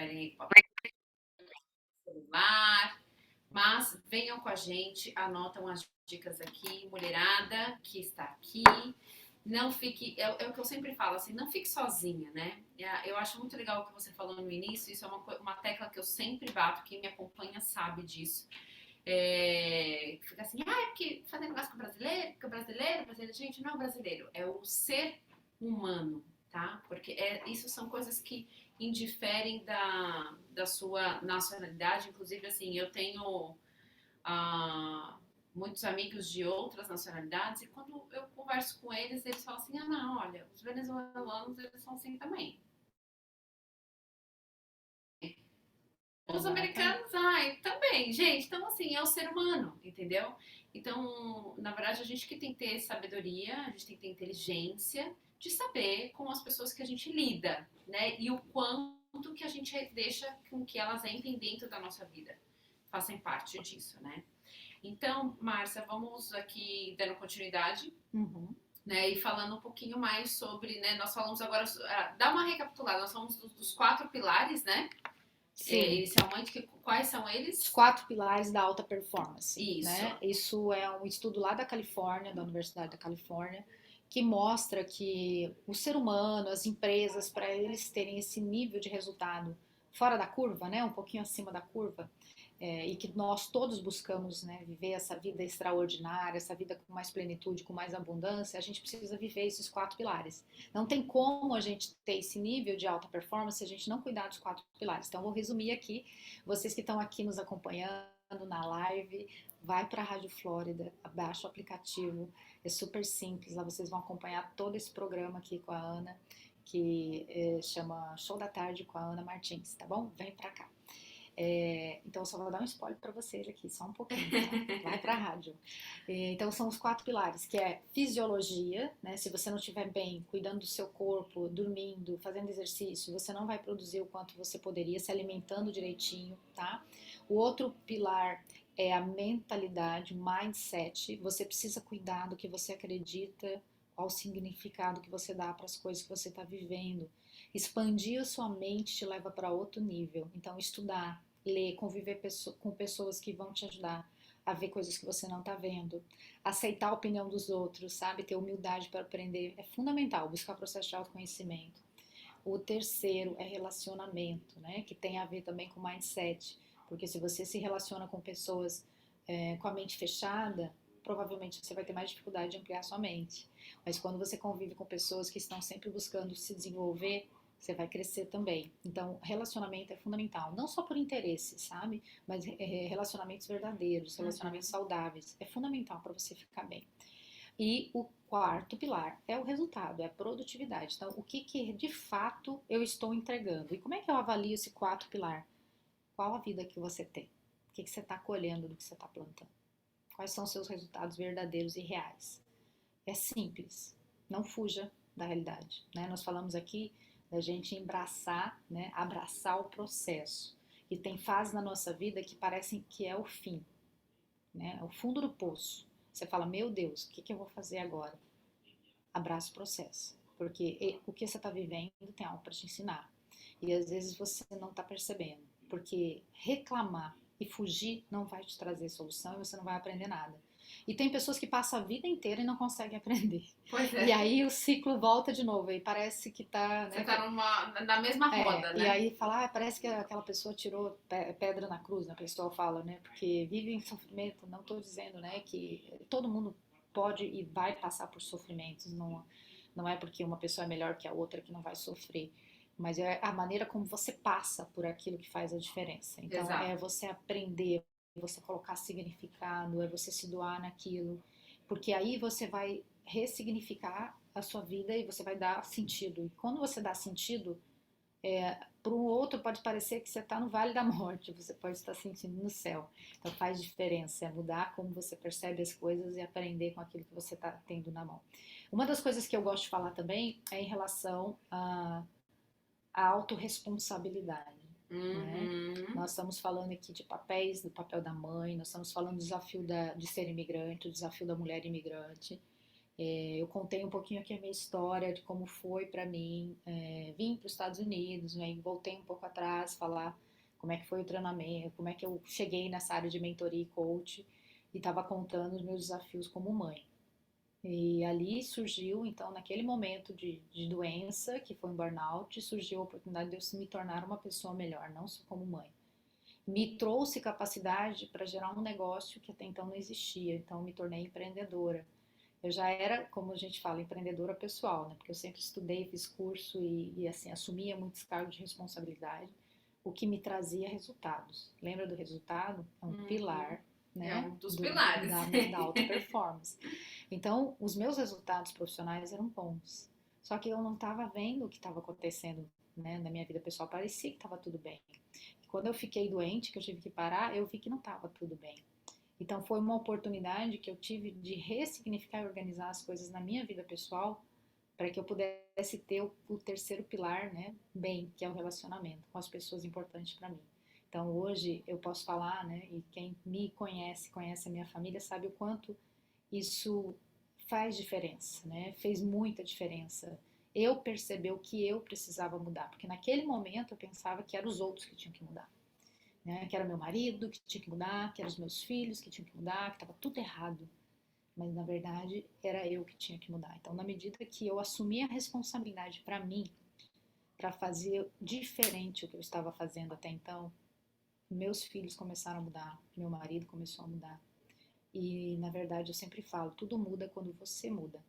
estiverem aí com o celular, mas venham com a gente, anotam as dicas aqui, mulherada que está aqui. Não fique, é o que eu sempre falo, assim, não fique sozinha, né? Eu acho muito legal o que você falou no início, isso é uma tecla que eu sempre bato, quem me acompanha sabe disso. Fica assim, é porque fazer negócio com brasileiro, porque o brasileiro, gente, não é o brasileiro, é o ser humano, tá? Porque isso são coisas que indiferem da sua nacionalidade, inclusive assim, eu tenho muitos amigos de outras nacionalidades e quando eu converso com eles, eles falam assim, não, olha, os venezuelanos, eles são assim também. Os americanos, ai, também, gente. Então, assim, é o ser humano, entendeu? Então, na verdade, a gente que tem que ter sabedoria, a gente tem que ter inteligência de saber com as pessoas que a gente lida, né? E o quanto que a gente deixa com que elas entrem dentro da nossa vida, façam parte disso, né? Então, Márcia, vamos aqui dando continuidade, né? E falando um pouquinho mais sobre, né? Nós falamos agora, dá uma recapitulada, nós falamos dos 4 pilares, né? Sim. Inicialmente, quais são eles? Os 4 pilares da alta performance. Isso. Né? Isso é um estudo lá da Califórnia, da Universidade da Califórnia, que mostra que o ser humano, as empresas, para eles terem esse nível de resultado fora da curva, né? Um pouquinho acima da curva, e que nós todos buscamos, né, viver essa vida extraordinária, essa vida com mais plenitude, com mais abundância, a gente precisa viver esses 4 pilares. Não tem como a gente ter esse nível de alta performance se a gente não cuidar dos 4 pilares. Então, vou resumir aqui. Vocês que estão aqui nos acompanhando na live, vai para a Rádio Flórida, baixa o aplicativo, é super simples, lá vocês vão acompanhar todo esse programa aqui com a Ana, que chama Show da Tarde com a Ana Martins, tá bom? Vem para cá. Então, eu só vou dar um spoiler para vocês aqui, só um pouquinho, tá? Vai para a rádio. Então, são os 4 pilares, que é fisiologia, né? Se você não estiver bem, cuidando do seu corpo, dormindo, fazendo exercício, você não vai produzir o quanto você poderia, se alimentando direitinho, tá? O outro pilar é a mentalidade, mindset. Você precisa cuidar do que você acredita, qual o significado que você dá para as coisas que você está vivendo. Expandir a sua mente te leva para outro nível. Então, estudar, ler, conviver com pessoas que vão te ajudar a ver coisas que você não está vendo, aceitar a opinião dos outros, sabe? Ter humildade para aprender é fundamental, buscar processo de autoconhecimento. O terceiro é relacionamento, né? Que tem a ver também com mindset, porque se você se relaciona com pessoas com a mente fechada, provavelmente você vai ter mais dificuldade de ampliar sua mente. Mas quando você convive com pessoas que estão sempre buscando se desenvolver, você vai crescer também. Então, relacionamento é fundamental, não só por interesse, sabe? Mas relacionamentos verdadeiros, relacionamentos saudáveis. É fundamental para você ficar bem. E o quarto pilar é o resultado, é a produtividade. Então, o que de fato eu estou entregando? E como é que eu avalio esse quarto pilar? Qual a vida que você tem? O que você está colhendo do que você está plantando? Quais são os seus resultados verdadeiros e reais? É simples, não fuja da realidade. Né? Nós falamos aqui da gente abraçar, né? Abraçar o processo. E tem fases na nossa vida que parecem que é o fim, né? O fundo do poço. Você fala, meu Deus, o que eu vou fazer agora? Abraça o processo. Porque o que você está vivendo tem algo para te ensinar. E às vezes você não está percebendo. Porque reclamar e fugir não vai te trazer solução e você não vai aprender nada. E tem pessoas que passam a vida inteira e não conseguem aprender. Pois é. E aí o ciclo volta de novo. E parece que tá. Você tá na mesma roda, né? E aí fala, parece que aquela pessoa tirou pedra na cruz, né? A pessoa fala, né? Porque vive em sofrimento. Não estou dizendo, né? Que todo mundo pode e vai passar por sofrimentos. Não é porque uma pessoa é melhor que a outra que não vai sofrer. Mas é a maneira como você passa por aquilo que faz a diferença. Então, Exato. é você aprender, é você colocar significado, é você se doar naquilo. Porque aí você vai ressignificar a sua vida e você vai dar sentido. E quando você dá sentido, para um outro pode parecer que você está no vale da morte, você pode estar sentindo no céu. Então faz diferença, é mudar como você percebe as coisas e aprender com aquilo que você está tendo na mão. Uma das coisas que eu gosto de falar também é em relação à autorresponsabilidade. Né? Nós estamos falando aqui de papéis, do papel da mãe, nós estamos falando do desafio de ser imigrante, o desafio da mulher imigrante. Eu contei um pouquinho aqui a minha história de como foi para mim vir para os Estados Unidos, né, e voltei um pouco atrás, falar como é que foi o treinamento, como é que eu cheguei nessa área de mentoria e coach, e estava contando os meus desafios como mãe. E ali surgiu, então, naquele momento de doença, que foi um burnout, surgiu a oportunidade de eu me tornar uma pessoa melhor, não só como mãe. Me trouxe capacidade para gerar um negócio que até então não existia, então me tornei empreendedora. Eu já era, como a gente fala, empreendedora pessoal, né? Porque eu sempre estudei, fiz curso e assim, assumia muitos cargos de responsabilidade, o que me trazia resultados. Lembra do resultado? É um Uhum. pilar, É né? um dos pilares. Da alta performance. Então, os meus resultados profissionais eram bons. Só que eu não estava vendo o que estava acontecendo, né, na minha vida pessoal. Parecia que estava tudo bem. E quando eu fiquei doente, que eu tive que parar, eu vi que não estava tudo bem. Então foi uma oportunidade que eu tive de ressignificar e organizar as coisas na minha vida pessoal para que eu pudesse ter o terceiro pilar, né, bem, que é o relacionamento com as pessoas importantes para mim. Então hoje eu posso falar, né, e quem me conhece, conhece a minha família, sabe o quanto isso faz diferença, né? Fez muita diferença. Eu percebi o que eu precisava mudar, porque naquele momento eu pensava que eram os outros que tinham que mudar, né? Que era meu marido que tinha que mudar, que eram os meus filhos que tinham que mudar, que estava tudo errado. Mas na verdade era eu que tinha que mudar. Então, na medida que eu assumi a responsabilidade para mim, para fazer diferente o que eu estava fazendo até então, meus filhos começaram a mudar, meu marido começou a mudar. E na verdade eu sempre falo, tudo muda quando você muda.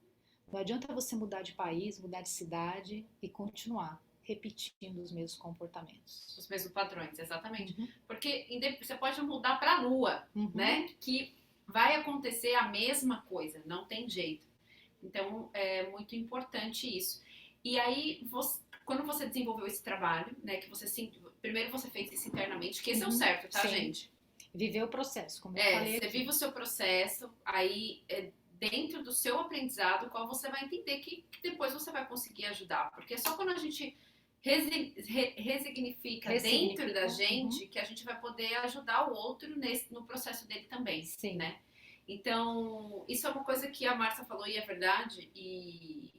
Não adianta você mudar de país, mudar de cidade e continuar repetindo os mesmos comportamentos. Os mesmos padrões, exatamente. Uhum. Porque você pode mudar para a lua, Uhum. né? Que vai acontecer a mesma coisa, não tem jeito. Então é muito importante isso. E aí, quando você desenvolveu esse trabalho, né? Que você primeiro você fez isso internamente, que esse é o Uhum. certo, tá, Sim. gente? Viver o processo, como eu falei Você aqui. vive o seu processo, aí dentro do seu aprendizado, qual você vai entender que depois você vai conseguir ajudar. Porque é só quando a gente resignifica dentro da Ressignifica. Uhum. gente que a gente vai poder ajudar o outro no processo dele também, Sim. né? Então, isso é uma coisa que a Márcia falou e é verdade, e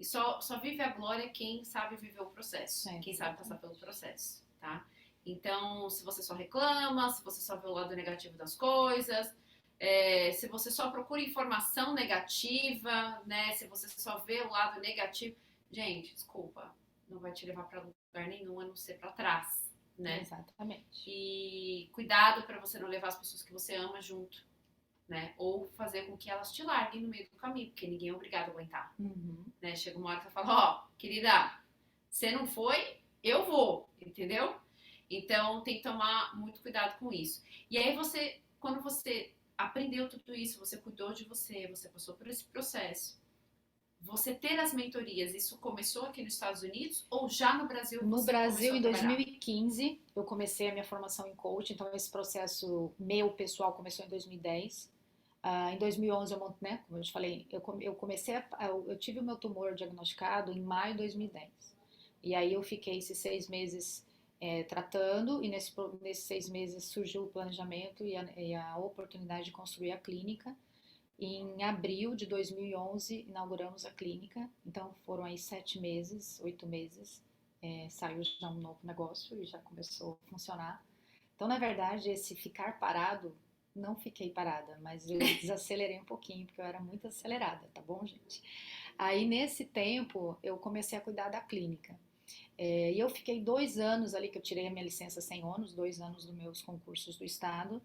só vive a glória quem sabe viver o processo, É, quem sabe passar exatamente. pelo processo, tá? Então, se você só reclama, se você só vê o lado negativo das coisas, se você só procura informação negativa, né? Se você só vê o lado negativo, gente, desculpa, não vai te levar para lugar nenhum a não ser para trás, né? Exatamente. E cuidado para você não levar as pessoas que você ama junto, né? Ou fazer com que elas te larguem no meio do caminho, porque ninguém é obrigado a aguentar, Uhum. né? Chega uma hora que você fala, ó, oh, querida, você não foi, eu vou, entendeu? Então tem que tomar muito cuidado com isso. E aí você, quando você aprendeu tudo isso, você cuidou de você, você passou por esse processo. Você ter as mentorias, isso começou aqui nos Estados Unidos ou já no Brasil No você Brasil, começou a em trabalhar? 2015, eu comecei a minha formação em coach, então esse processo meu pessoal começou em 2010. Em 2011, né, como eu te falei, eu comecei eu tive o meu tumor diagnosticado em maio de 2010. E aí eu fiquei esses 6 meses tratando, e nesses 6 meses surgiu o planejamento e a oportunidade de construir a clínica. Em abril de 2011, inauguramos a clínica, então foram aí 7 meses, 8 meses, saiu já um novo negócio e já começou a funcionar. Então, na verdade, esse ficar parado, não fiquei parada, mas eu desacelerei um pouquinho, porque eu era muito acelerada, tá bom, gente? Aí, nesse tempo, eu comecei a cuidar da clínica. E eu fiquei 2 anos ali, que eu tirei a minha licença sem ônus, 2 anos dos meus concursos do Estado,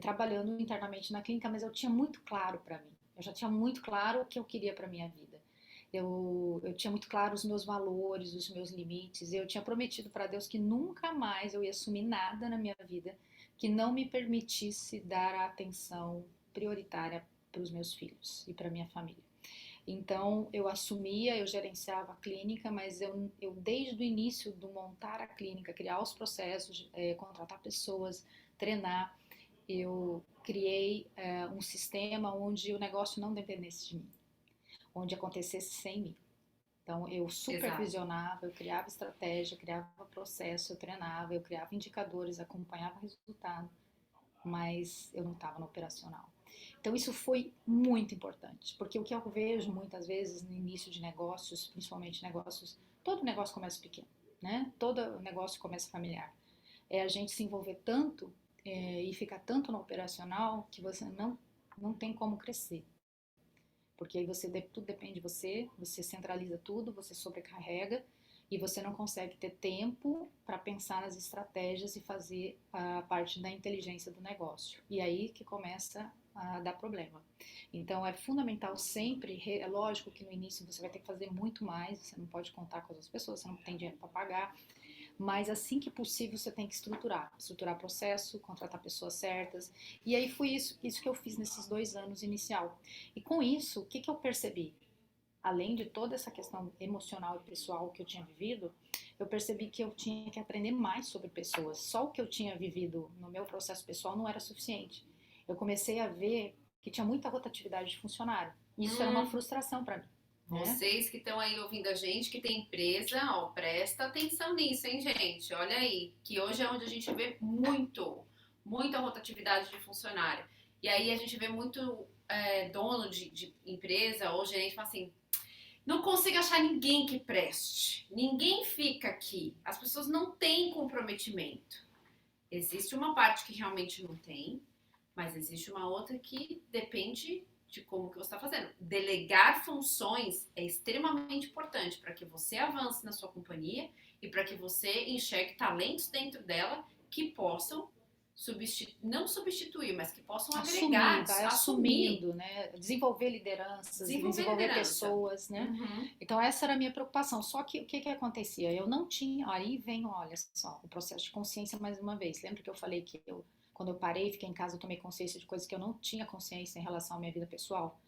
trabalhando internamente na clínica, mas eu tinha muito claro para mim. Eu já tinha muito claro o que eu queria para minha vida. Eu tinha muito claro os meus valores, os meus limites. Eu tinha prometido para Deus que nunca mais eu ia assumir nada na minha vida que não me permitisse dar a atenção prioritária para os meus filhos e para minha família. Então eu assumia, eu gerenciava a clínica, mas eu desde o início do montar a clínica, criar os processos, contratar pessoas, treinar, eu criei um sistema onde o negócio não dependesse de mim, onde acontecesse sem mim. Então eu Exato. supervisionava, eu criava estratégia, eu criava processo, eu treinava, eu criava indicadores, acompanhava resultado. mas eu não estava no operacional. Então isso foi muito importante, porque o que eu vejo muitas vezes no início de negócios, principalmente negócios, todo negócio começa pequeno, né? Todo negócio começa familiar. É a gente se envolver tanto e ficar tanto no operacional que você não tem como crescer. Porque aí tudo depende de você, você centraliza tudo, você sobrecarrega e você não consegue ter tempo para pensar nas estratégias e fazer a parte da inteligência do negócio. E aí que começa a dar problema. Então é fundamental sempre, é lógico que no início você vai ter que fazer muito mais, você não pode contar com as pessoas, você não tem dinheiro para pagar, mas assim que possível você tem que estruturar processo, contratar pessoas certas. E aí foi isso que eu fiz nesses 2 anos inicial. E com isso, o que, que eu percebi? Além de toda essa questão emocional e pessoal que eu tinha vivido, eu percebi que eu tinha que aprender mais sobre pessoas. Só o que eu tinha vivido no meu processo pessoal não era suficiente. Eu comecei a ver que tinha muita rotatividade de funcionário. Isso era uma Hum, frustração para mim, né? Vocês que estão aí ouvindo a gente, que tem empresa, ó, presta atenção nisso, hein, gente? Olha aí, que hoje é onde a gente vê muita rotatividade de funcionário. E aí a gente vê muito dono de empresa ou gerente fala assim, não consigo achar ninguém que preste. Ninguém fica aqui. As pessoas não têm comprometimento. Existe uma parte que realmente não tem, mas existe uma outra que depende de como que você está fazendo. Delegar funções é extremamente importante para que você avance na sua companhia e para que você enxergue talentos dentro dela que possam não substituir, mas que possam agregar, Vai assumir, assumindo, né? Desenvolver lideranças, desenvolver desenvolver liderança. pessoas, né? Uhum. Então essa era a minha preocupação. Só que o que que acontecia? Eu não tinha, aí vem, olha só, o processo de consciência mais uma vez. Lembra que eu falei que quando eu parei, fiquei em casa, eu tomei consciência de coisas que eu não tinha consciência em relação à minha vida pessoal?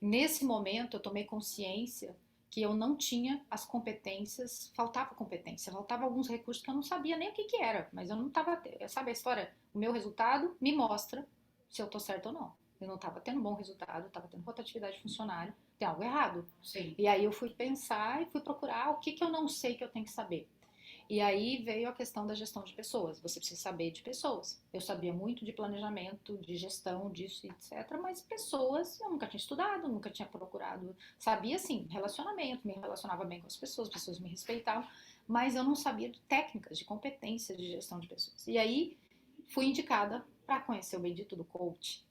Nesse momento eu tomei consciência que eu não tinha as competências, faltava competência, faltava alguns recursos que eu não sabia nem o que que era, mas eu não estava, sabe a história? O meu resultado me mostra se eu tô certo ou não. Eu não estava tendo bom resultado, estava tendo rotatividade de funcionário, tem algo errado. Sim. E aí eu fui pensar e fui procurar o que que eu não sei que eu tenho que saber. E aí veio a questão da gestão de pessoas. Você precisa saber de pessoas. Eu sabia muito de planejamento, de gestão, disso, etc. Mas pessoas eu nunca tinha estudado, nunca tinha procurado. Sabia, sim, relacionamento, me relacionava bem com as pessoas me respeitavam, mas eu não sabia de técnicas, de competências de gestão de pessoas. E aí fui indicada para conhecer o bendito do coach.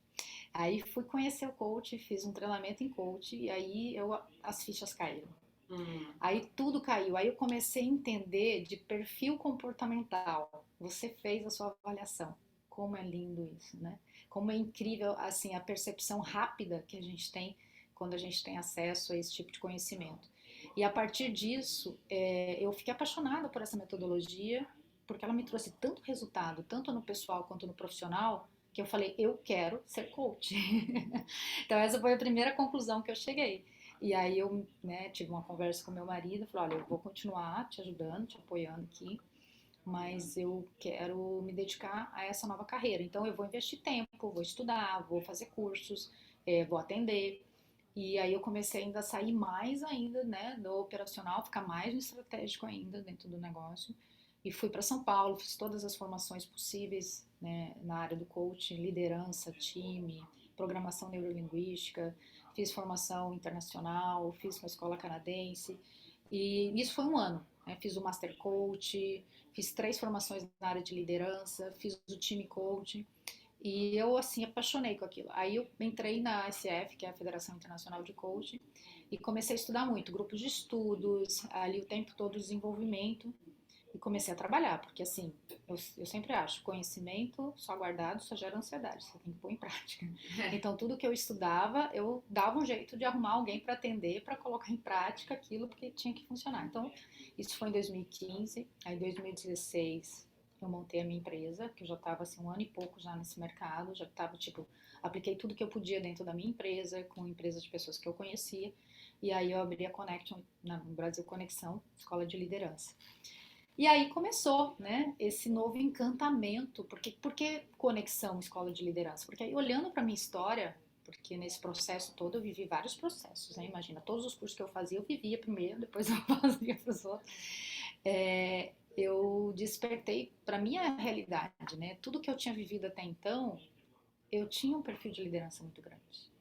Aí fui conhecer o coach, fiz um treinamento em coach e aí as fichas caíram. Hum. Aí tudo caiu. Aí eu comecei a entender de perfil comportamental. Você fez a sua avaliação. Como é lindo isso, né? Como é incrível assim a percepção rápida que a gente tem quando a gente tem acesso a esse tipo de conhecimento. E a partir disso, eu fiquei apaixonada por essa metodologia, porque ela me trouxe tanto resultado, tanto no pessoal quanto no profissional, que eu falei, eu quero ser coach. Então essa foi a primeira conclusão que eu cheguei. E aí eu, né, tive uma conversa com meu marido, falei, olha, eu vou continuar te ajudando, te apoiando aqui, mas eu quero me dedicar a essa nova carreira. Então eu vou investir tempo, vou estudar, vou fazer cursos, vou atender. E aí eu comecei ainda a sair mais ainda, né, do operacional, ficar mais no estratégico ainda dentro do negócio. E fui para São Paulo, fiz todas as formações possíveis, né, na área do coaching, liderança, time, programação neurolinguística, fiz formação internacional, fiz com a escola canadense. E isso foi um ano. Né? Fiz o Master Coach, fiz 3 formações na área de liderança, fiz o time coach. E eu, assim, apaixonei com aquilo. Aí eu entrei na ASF, que é a Federação Internacional de Coaching, e comecei a estudar muito, grupos de estudos, ali o tempo todo desenvolvimento, e comecei a trabalhar, porque assim, eu sempre acho, conhecimento só guardado só gera ansiedade, você tem que pôr em prática. Então, tudo que eu estudava, eu dava um jeito de arrumar alguém para atender, para colocar em prática aquilo, porque tinha que funcionar. Então, isso foi em 2015, aí em 2016 eu montei a minha empresa, que eu já estava assim 1 ano e pouco já nesse mercado, já estava tipo, apliquei tudo que eu podia dentro da minha empresa, com empresas de pessoas que eu conhecia, e aí eu abri a Connection, no Brasil Conexão, Escola de Liderança. E aí começou, né, esse novo encantamento, porque conexão escola de liderança? Porque aí olhando para minha história, porque nesse processo todo eu vivi vários processos, né? Imagina, todos os cursos que eu fazia eu vivia primeiro, depois eu fazia para os outros. Eu despertei para minha realidade, né? Tudo que eu tinha vivido até então eu tinha um perfil de liderança muito grande.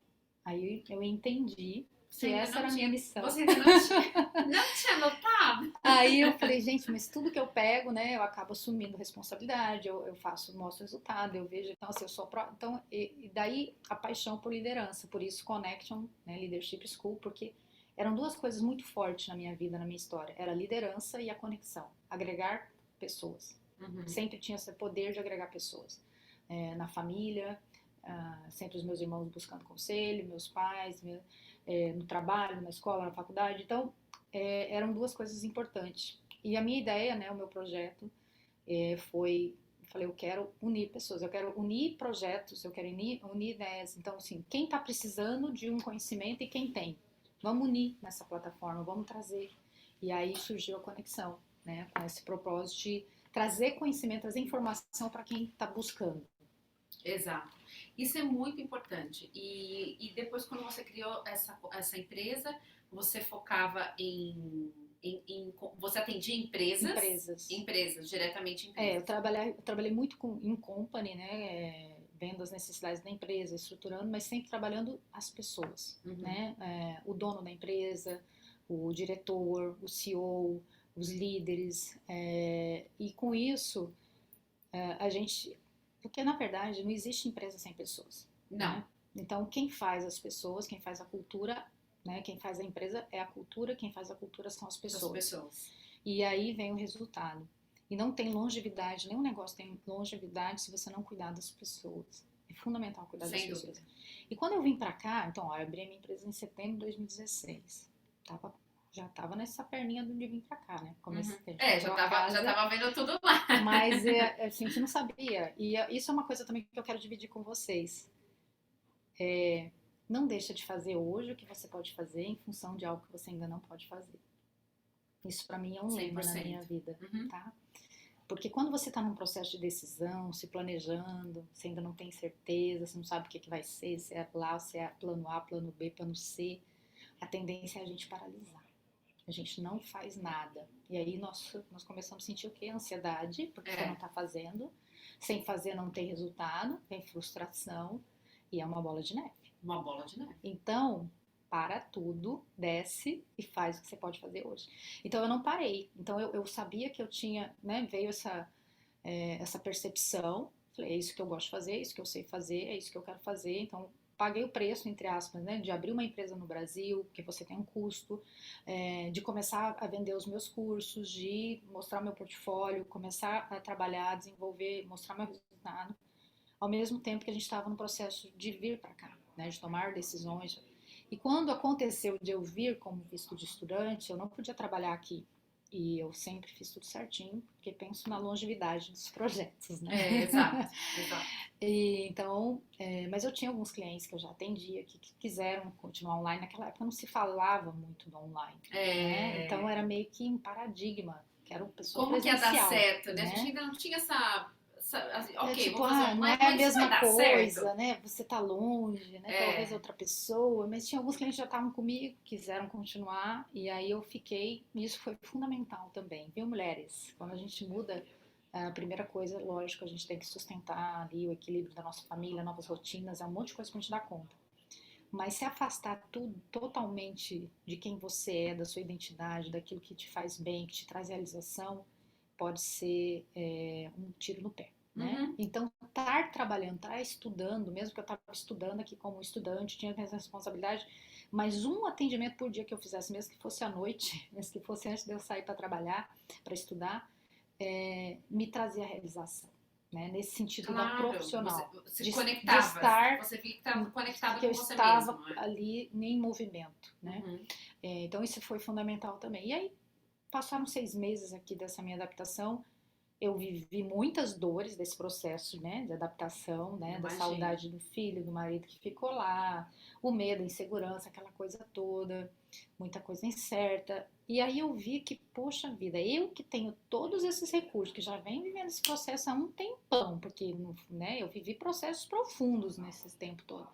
Aí eu entendi Você que ainda essa não era a minha tinha, missão. você ainda não tinha notado? Aí eu falei, gente, mas tudo que eu pego, né, eu acabo assumindo responsabilidade, eu faço, mostro resultado, eu vejo, então assim, eu sou então, e daí a paixão por liderança, por isso Connection, né, Leadership School, porque eram duas coisas muito fortes na minha vida, na minha história, era a liderança e a conexão, agregar pessoas. Uhum. Sempre tinha esse poder de agregar pessoas. Na família, sempre os meus irmãos buscando conselho, meus pais, no trabalho, na escola, na faculdade. Então, eram duas coisas importantes. E a minha ideia, né, o meu projeto, foi, eu falei, eu quero unir pessoas, eu quero unir projetos, eu quero unir ideias. Então, assim, quem está precisando de um conhecimento e quem tem, vamos unir nessa plataforma, vamos trazer. E aí surgiu a conexão, né, com esse propósito de trazer conhecimento, trazer informação para quem está buscando. Exato. Isso é muito importante. E depois, quando você criou essa empresa, você focava você atendia Empresas. empresas, diretamente Eu empresas. trabalhei muito em company, né, vendo as necessidades da empresa, estruturando, mas sempre trabalhando as pessoas, Uhum. né, o dono da empresa, o diretor, o CEO, os líderes, e com isso a gente, porque na verdade não existe empresa sem pessoas, Não, né? Então quem faz as pessoas, quem faz a cultura, né? Quem faz a empresa é a cultura, quem faz a cultura são as são as pessoas. pessoas. E aí vem o resultado. E não tem longevidade, nenhum negócio tem longevidade se você não cuidar das pessoas. É fundamental cuidar das Sem pessoas. dúvida. E quando eu vim pra cá, então, ó, eu abri a minha empresa em setembro de 2016. Já tava nessa perninha de vir pra cá, né? Uhum. A gente comprou a Já casa, tava vendo tudo lá. mas assim, a gente não sabia. E isso é uma coisa também que eu quero dividir com vocês. Não deixa de fazer hoje o que você pode fazer em função de algo que você ainda não pode fazer. Isso para mim é um lema na minha 100%. vida, Uhum. tá? Porque quando você está num processo de decisão, se planejando, você ainda não tem certeza, você não sabe o que vai ser, se é lá, se é plano A, plano B, plano C, a tendência é a gente paralisar. A gente não faz nada. E aí nós começamos a sentir o quê? Ansiedade, porque você não está fazendo. Sem fazer não tem resultado, vem frustração e é uma bola de neve. Uma bola de neve. Então, para tudo, desce e faz o que você pode fazer hoje. Então, eu não parei. Então, eu sabia que eu tinha, né, veio essa percepção. Falei, é isso que eu gosto de fazer, é isso que eu sei fazer, é isso que eu quero fazer. Então, paguei o preço, entre aspas, né, de abrir uma empresa no Brasil, porque você tem um custo, de começar a vender os meus cursos, de mostrar meu portfólio, começar a trabalhar, desenvolver, mostrar meu resultado, ao mesmo tempo que a gente estava no processo de vir para cá, né, de tomar decisões. E quando aconteceu de eu vir como visto de estudante, eu não podia trabalhar aqui. E eu sempre fiz tudo certinho, porque penso na longevidade dos projetos, né? Exato, exato. Então, mas eu tinha alguns clientes que eu já atendia que quiseram continuar online. Naquela época não se falava muito do online, né? Então era meio que um paradigma, que era uma pessoa Como que ia dar presencial, certo, né? A gente né? ainda não tinha assim, ok, vou Tipo, fazer não é online, a mas isso vai mesma dar certo? coisa, né? Você tá longe, né? Talvez É, outra pessoa, mas tinha alguns clientes que já estavam comigo, quiseram continuar, e aí eu fiquei, e isso foi fundamental também, viu, mulheres? Quando a gente muda, a primeira coisa, lógico, a gente tem que sustentar ali o equilíbrio da nossa família, novas rotinas, é um monte de coisa pra gente dar conta. Mas se afastar tudo totalmente de quem você é, da sua identidade, daquilo que te faz bem, que te traz realização, pode ser um tiro no pé, né? uhum, Então, estar trabalhando, estar estudando, mesmo que eu estava estudando aqui como estudante, tinha minhas responsabilidades, mas um atendimento por dia que eu fizesse, mesmo que fosse à noite, mesmo que fosse antes de eu sair para trabalhar, para estudar, me trazia realização, né? Nesse sentido da claro, você profissional, se de conectava, estar você fica conectada que eu com você estava mesmo, é. ali em movimento, né? Uhum. Então isso foi fundamental também. E aí passaram 6 meses aqui dessa minha adaptação. Eu vivi muitas dores desse processo, né, de adaptação, né, da Imagino. saudade do filho, do marido que ficou lá, o medo, a insegurança, aquela coisa toda, muita coisa incerta. E aí eu vi que, poxa vida, eu que tenho todos esses recursos, que já venho vivendo esse processo há um tempão, porque, né, eu vivi processos profundos nesse tempo todo.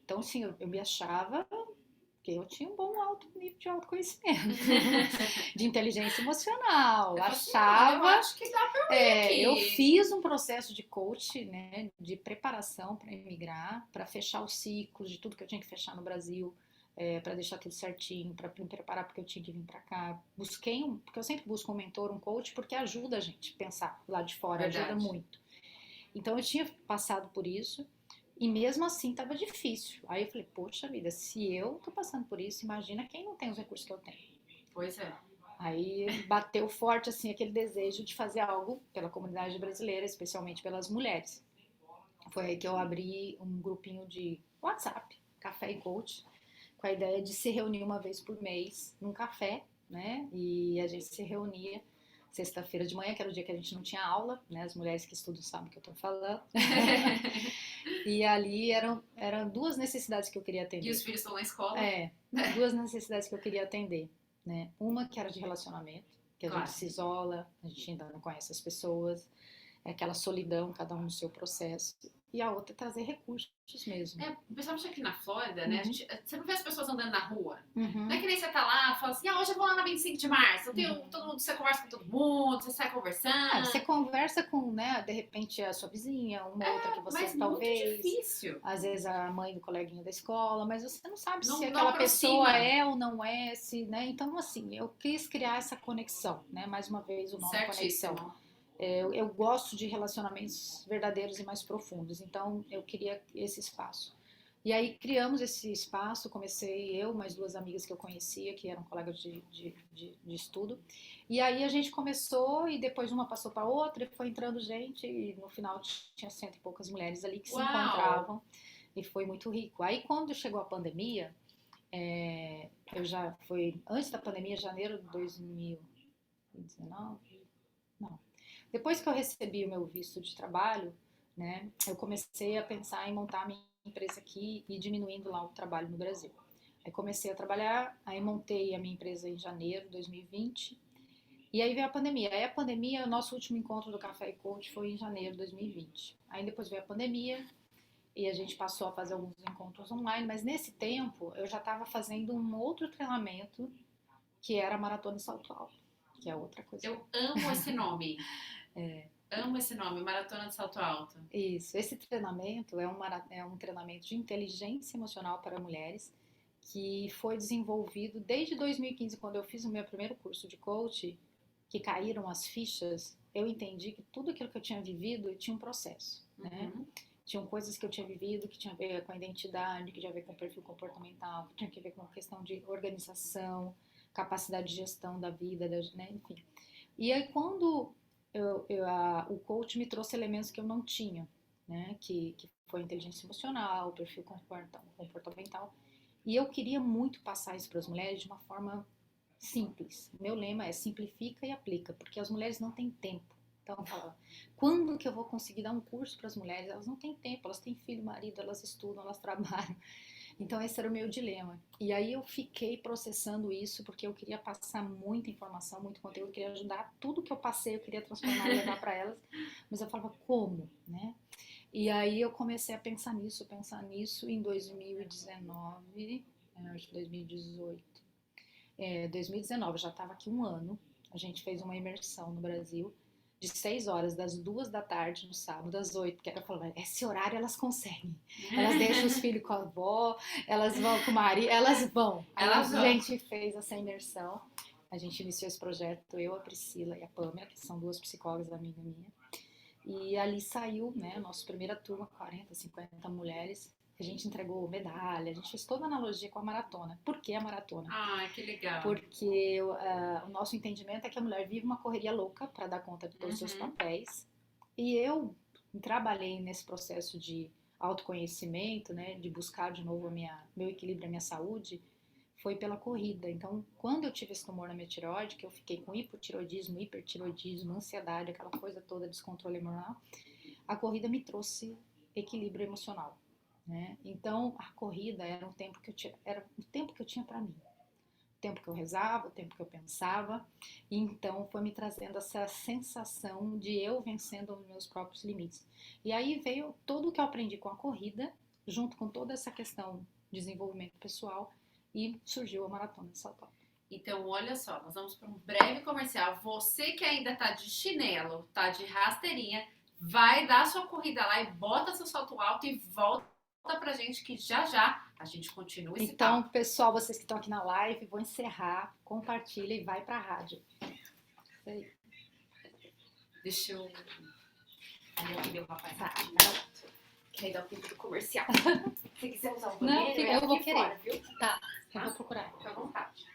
Então, assim, eu me achava Porque eu tinha um bom alto nível de autoconhecimento, de inteligência emocional. Eu falei assim, eu Achava. acho que dá pra eu ir Eu aqui. fiz um processo de coach, né, de preparação para emigrar, para fechar os ciclos de tudo que eu tinha que fechar no Brasil, para deixar tudo certinho, para me preparar porque eu tinha que vir para cá. Porque eu sempre busco um mentor, um coach, porque ajuda a gente a pensar lá de fora, ajuda Verdade. muito. Então eu tinha passado por isso e mesmo assim estava difícil. Aí eu falei, poxa vida, se eu tô passando por isso, imagina quem não tem os recursos que eu tenho. Pois é. Aí bateu forte assim aquele desejo de fazer algo pela comunidade brasileira, especialmente pelas mulheres. Foi aí que eu abri um grupinho de WhatsApp, Café e Coach, com a ideia de se reunir uma vez por mês num café, né? E a gente se reunia sexta-feira de manhã, que era o dia que a gente não tinha aula, né? As mulheres que estudam sabem o que eu estou falando. E ali eram duas necessidades que eu queria E os atender. filhos estão na escola? Duas necessidades que eu queria atender, né? Uma que era de relacionamento, que a gente Claro. se isola, a gente ainda não conhece as pessoas, é aquela solidão, cada um no seu processo. E a outra é trazer recursos mesmo. Principalmente aqui na Flórida, né? Você não vê as pessoas andando na rua. Uhum. Não é que nem você tá lá, fala assim, hoje eu vou lá na 25 de março. Todo mundo, você conversa com todo mundo, você sai conversando. Você conversa com, né, de repente, a sua vizinha, uma outra que você mas talvez. Muito difícil. Às vezes a mãe do coleguinha da escola, mas você não sabe Não, se não aquela aproxima. pessoa é ou não é, se, né? Então, assim, eu quis criar essa conexão, né? Mais uma vez o nome Certíssimo. conexão. Eu gosto de relacionamentos verdadeiros e mais profundos, então eu queria esse espaço. E aí criamos esse espaço, comecei eu, mais duas amigas que eu conhecia, que eram colegas de estudo, e aí a gente começou e depois uma passou para outra e foi entrando gente e no final tinha cento e poucas mulheres ali que se encontravam e foi muito rico. Aí quando chegou a pandemia, eu já foi antes da pandemia, janeiro de 2019, não. Depois que eu recebi o meu visto de trabalho, né, eu comecei a pensar em montar a minha empresa aqui e diminuindo lá o trabalho no Brasil. Aí comecei a trabalhar, aí montei a minha empresa em janeiro de 2020 e aí veio a pandemia. Aí a pandemia, o nosso último encontro do Café e Coach foi em janeiro de 2020. Aí depois veio a pandemia e a gente passou a fazer alguns encontros online, mas nesse tempo eu já estava fazendo um outro treinamento que era a Maratona de Salto Alto, que é outra coisa. Eu amo esse nome. Amo esse nome, Maratona de Salto Alto. Isso, esse treinamento é um treinamento de inteligência emocional para mulheres que foi desenvolvido desde 2015, quando eu fiz o meu primeiro curso de coach, que caíram as fichas, eu entendi que tudo aquilo que eu tinha vivido tinha um processo, né? Tinham coisas que eu tinha vivido que tinha a ver com a identidade, que tinha a ver com o perfil comportamental, que tinha a ver com a questão de organização, capacidade de gestão da vida, né? Enfim. E aí quando o coach me trouxe elementos que eu não tinha, né? Que foi inteligência emocional, perfil comportamental. E eu queria muito passar isso para as mulheres de uma forma simples. Meu lema é simplifica e aplica, porque as mulheres não têm tempo. Então, eu falava, quando que eu vou conseguir dar um curso para as mulheres? Elas não têm tempo, elas têm filho, marido, elas estudam, elas trabalham. Então, esse era o meu dilema. E aí eu fiquei processando isso, porque eu queria passar muita informação, muito conteúdo, eu queria ajudar. Tudo que eu passei, eu queria transformar e levar para elas. Mas eu falava, como, né? E aí eu comecei a pensar nisso em 2019, acho que 2018. 2019, eu já estava aqui um ano. A gente fez uma imersão no Brasil de 6 horas, das 2 da tarde no sábado, às 8, que era falando, esse horário elas conseguem. Elas deixam os filhos com a avó, elas vão com o marido, elas vão. Aí a gente fez essa imersão. A gente iniciou esse projeto, eu, a Priscila e a Pâmela, que são duas psicólogas amiga minha. E ali saiu, né, nossa primeira turma, 40, 50 mulheres. A gente entregou medalha, a gente fez toda a analogia com a maratona. Por que a maratona? Ah, que legal. Porque o nosso entendimento é que a mulher vive uma correria louca para dar conta de todos os seus papéis. E eu trabalhei nesse processo de autoconhecimento, né, de buscar de novo meu equilíbrio, a minha saúde, foi pela corrida. Então, quando eu tive esse tumor na minha tireoide, que eu fiquei com hipotiroidismo, hipertiroidismo, ansiedade, aquela coisa toda, descontrole hormonal, a corrida me trouxe equilíbrio emocional, né? Então, a corrida era um tempo que eu tinha para mim. O tempo que eu rezava, o tempo que eu pensava, e então foi me trazendo essa sensação de eu vencendo os meus próprios limites. E aí veio tudo o que eu aprendi com a corrida, junto com toda essa questão de desenvolvimento pessoal, e surgiu a Maratona de São Paulo. Então, olha só, nós vamos para um breve comercial. Você que ainda tá de chinelo, tá de rasteirinha, vai dar sua corrida lá e bota seu salto alto e volta pra gente que já já a gente continua esse Então, papo. pessoal, vocês que estão aqui na live, vou encerrar, compartilha e vai pra rádio. Isso aí. Deixa eu... Olha meu rapaz. Tá. Quer dar o tempo do comercial? Se quiser usar o Não, banheiro, fica, é eu vou aqui querer. fora, viu? Tá, eu vou procurar. Fica à vontade.